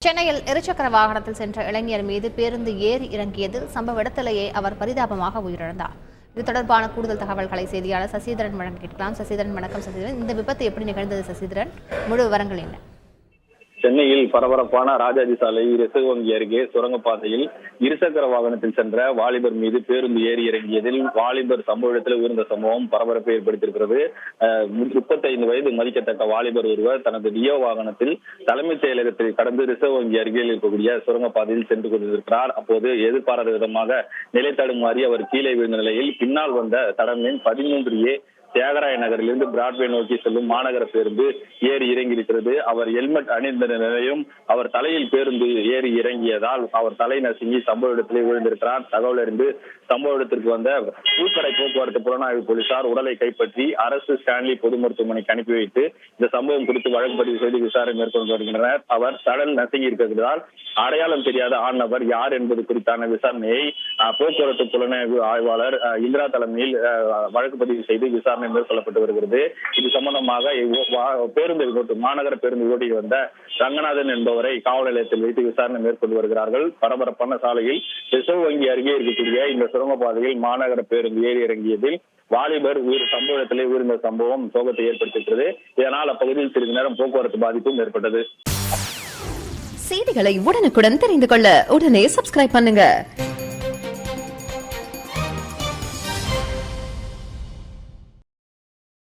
சென்னையில் இருசக்கர வாகனத்தில் சென்ற இளைஞர் மீது பேருந்து ஏறி இறங்கியதில் சம்பவ இடத்திலேயே அவர் பரிதாபமாக உயிரிழந்தார். இது தொடர்பான கூடுதல் தகவல்களை செய்தியாளர் சசிதரன் வழங்க கேட்கலாம். சசிதரன், வணக்கம். சசிதரன், இந்த விபத்து எப்படி நிகழ்ந்தது? சசிதரன், முழு விவரங்கள் என்ன? சென்னையில் பரபரப்பான ராஜாஜி சாலை ரிசர்வ் வங்கி அருகே சுரங்கப்பாதையில் இருசக்கர வாகனத்தில் சென்ற வாலிபர் மீது பேருந்து ஏறி இறங்கியதில் வாலிபர் சம்பவ இடத்தில் உயர்ந்த சம்பவம் பரபரப்பை ஏற்படுத்தியிருக்கிறது. 35 வயது மதிக்கத்தக்க வாலிபர் ஒருவர் தனது டியோ வாகனத்தில் தலைமைச் செயலகத்தை கடந்து ரிசர்வ் வங்கி அருகில் இருக்கக்கூடிய சுரங்கப்பாதையில் சென்று கொண்டிருக்கிறார். அப்போது எதிர்பாராத விதமாக நிலை தடுமாறி அவர் கீழே விழுந்த நிலையில் பின்னால் வந்த தடமின் 13A தியாகராய நகரிலிருந்து பிராட்வே நோக்கி செல்லும் மாநகர பேருந்து ஏறி இறங்கி இருக்கிறது. அவர் ஹெல்மெட் அணிந்த நிலையும் அவர் தலையில் பேருந்து ஏறி இறங்கியதால் அவர் தலை நசுங்கி சம்பவ இடத்திலே விழுந்திருக்கிறார். தகவல் அறிந்து சம்பவ இடத்திற்கு வந்த பூக்கடை போக்குவரத்து புலனாய்வு போலீசார் உடலை கைப்பற்றி அரசு ஸ்டான்லி பொது மருத்துவமனைக்கு அனுப்பி வைத்து இந்த சம்பவம் குறித்து வழக்கு பதிவு செய்து விசாரணை மேற்கொண்டு வருகின்றனர். அவர் தடல் நசுங்கி இருக்கிறதால் அடையாளம் தெரியாத ஆண் நபர் யார் என்பது குறித்தான விசாரணையை போக்குவரத்து புலனாய்வு ஆய்வாளர் இந்திரா தலைமையில் வழக்கு பதிவு செய்து விசாரணை மேற்கொள்ளப்பட்டு வருகிறது. இது சம்பந்தமாக பேருந்து மாநகர பேருந்து ஓட்டி வந்த ரங்கநாதன் என்பவரை காவல் நிலையத்தில் வைத்து விசாரணை மேற்கொண்டு வருகிறார்கள். பரபரப்பான சாலையில் ரிசர்வ் வங்கி அருகே இருக்கக்கூடிய இந்த சுரங்கப்பாதையில் மாநகர பேருந்து ஏறி இறங்கியதில் வாலிபர் சம்பவ இடத்திலே உயிர்ந்த சம்பவம் சோகத்தை ஏற்படுத்தியிருக்கிறது. இதனால் அப்பகுதியில் சிறிது நேரம் போக்குவரத்து பாதிப்பும் ஏற்பட்டது. செய்திகளை உடனுக்குடன் தெரிந்து கொள்ள உடனே சப்ஸ்கிரைப் பண்ணுங்க.